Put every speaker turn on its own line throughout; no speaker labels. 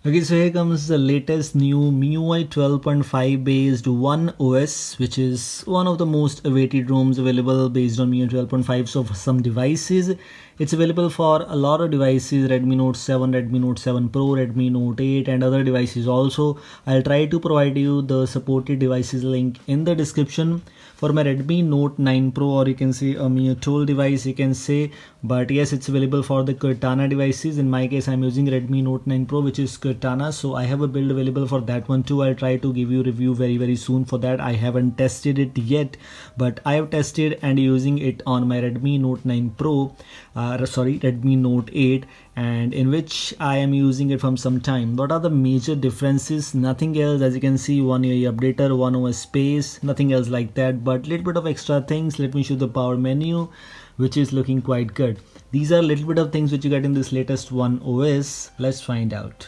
Okay, so here comes the latest new MIUI 12.5 based One OS, which is one of the most awaited ROMs available based on MIUI 12.5. So for some devices, it's available for a lot of devices: Redmi Note 7, Redmi Note 7 Pro, Redmi Note 8, and other devices also. I'll try to provide you the supported devices link in the description. For my Redmi Note 9 Pro, or you can say a MIUI 12 device, you can say, but yes, it's available for the Cortana devices. In my case, I'm using Redmi Note 9 Pro, which is Cortana, so I have a build available for that one too. I'll try to give you review very soon for that. I haven't tested it yet, but I have tested and using it on my Redmi Note 9 Pro, Redmi Note 8, and in which I am using it from some time. What are the major differences? Nothing else. As you can see, One UI updater, One OS space, nothing else like that, but little bit of extra things. Let me show the power menu, which is looking quite good. These are little bit of things which you get in this latest One OS. Let's find out.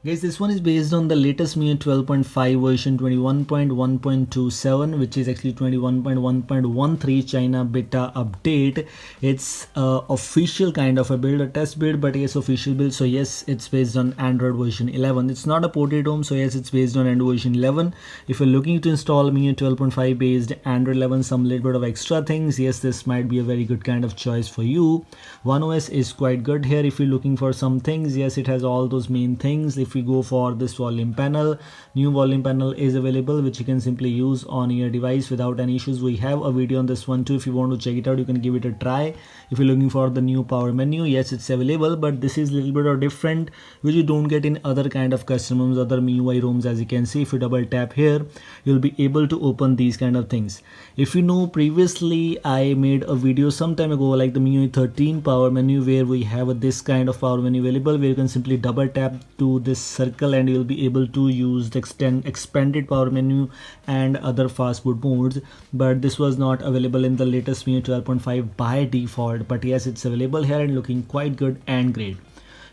Guys, this one is based on the latest MIUI 12.5 version 21.1.27, which is actually 21.1.13 China beta update. It's official kind of a build, a test build, but yes, official build. So yes, it's based on Android version 11. It's not a ported ROM, so yes, it's based on Android version 11. If you're looking to install MIUI 12.5 based Android 11, some little bit of extra things, yes, this might be a very good kind of choice for you. One OS is quite good here. If you're looking for some things, yes, it has all those main things. If we go for this volume panel, new volume panel is available, which you can simply use on your device without any issues. We have a video on this one too. If you want to check it out, you can give it a try. If you're looking for the new power menu, yes, it's available, but this is a little bit of different, which you don't get in other kind of custom ROMs, other MIUI ROMs. As you can see, if you double tap here, you'll be able to open these kind of things. If you know, previously I made a video some time ago like the MIUI 13 power menu, where we have this kind of power menu available, where you can simply double tap to this circle and you'll be able to use the expanded power menu and other fast boot modes. But this was not available in the latest MIUI 12.5 by default, but yes, it's available here and looking quite good and great.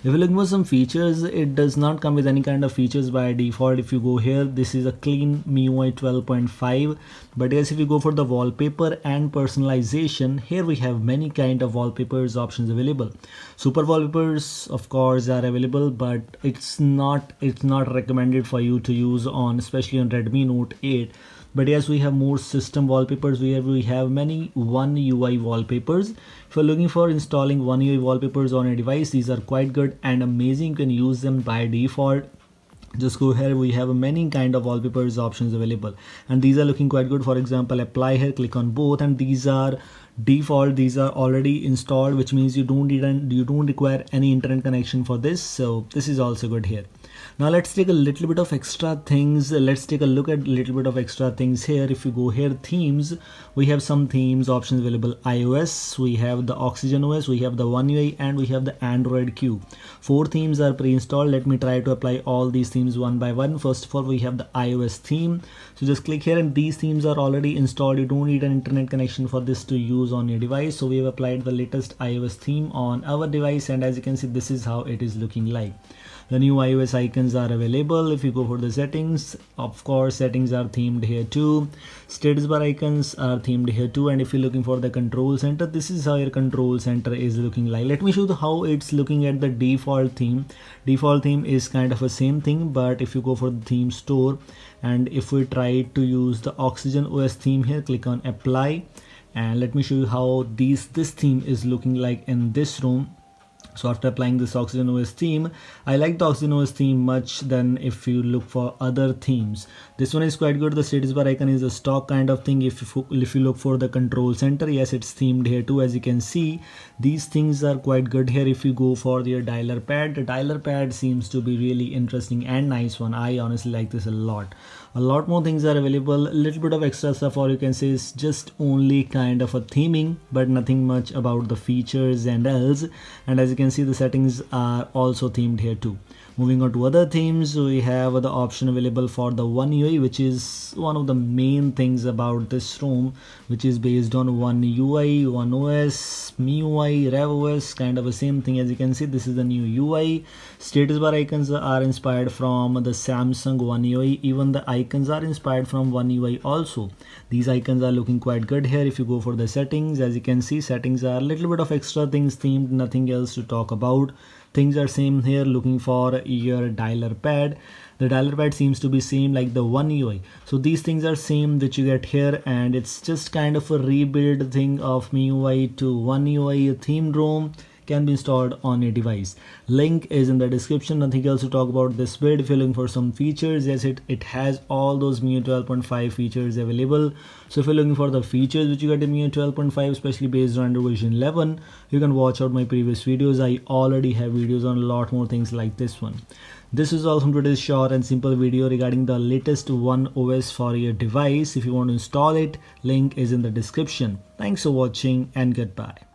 If you're looking for some features, it does not come with any kind of features by default. If you go here, this is a clean MIUI 12.5, but yes, if you go for the wallpaper and personalization, here we have many kind of wallpapers options available. Super wallpapers of course are available, but it's not recommended for you to use on, especially on Redmi Note 8. But yes, we have more system wallpapers. We have many One UI wallpapers. If you're looking for installing One UI wallpapers on a device, these are quite good and amazing. You can use them by default. Just go here, we have many kind of wallpapers options available, and these are looking quite good. For example, apply here, click on both, and these are default. These are already installed, which means you don't require any internet connection for this. So this is also good here. Now let's take a little bit of extra things. Let's take a look at a little bit of extra things here. If you go here, themes, we have some themes options available. iOS, we have the Oxygen OS, we have the One UI, and we have the Android Q. 4 themes are pre-installed. Let me try to apply all these themes one by one. First of all, we have the iOS theme. So just click here and these themes are already installed. You don't need an internet connection for this to use on your device. So we have applied the latest iOS theme on our device, and as you can see, this is how it is looking like. The new iOS icons are available. If you go for the settings, of course, settings are themed here too. Status bar icons are themed here too. And if you're looking for the control center, this is how your control center is looking like. Let me show you how it's looking at the default theme. Default theme is kind of a same thing, but if you go for the theme store, and if we try to use the Oxygen OS theme here, click on apply, and let me show you how this theme is looking like in this room. So after applying this Oxygen OS theme, I like the Oxygen OS theme much than if you look for other themes. This one is quite good. The status bar icon is a stock kind of thing. If you look for the control center, yes, it's themed here too. As you can see, these things are quite good here. If you go for your dialer pad, the dialer pad seems to be really interesting and nice one. I honestly like this a lot. A lot more things are available. A little bit of extra stuff, or you can say is just only kind of a theming, but nothing much about the features and else. And as you can see, the settings are also themed here too. Moving on to other themes, we have the option available for the One UI, which is one of the main things about this ROM, which is based on One UI, One OS, MIUI, RevOS, kind of the same thing. As you can see, this is the new UI. Status bar icons are inspired from the Samsung One UI. Even the icons are inspired from One UI also. These icons are looking quite good here. If you go for the settings, as you can see, settings are a little bit of extra things themed, nothing else to talk about. Things are same here. Looking for your dialer pad, the dialer pad seems to be same like the One UI. So these things are same that you get here, and it's just kind of a rebuild thing of MIUI to One UI. A themed ROM can be installed on your device. Link is in the description. Nothing else to talk about this build. If you're looking for some features, yes, it has all those MIUI 12.5 features available. So if you're looking for the features which you get in MIUI 12.5, especially based on Android version 11, you can watch out my previous videos. I already have videos on a lot more things like this one. This is all from today's short and simple video regarding the latest One OS for your device. If you want to install it, link is in the description. Thanks for watching and goodbye.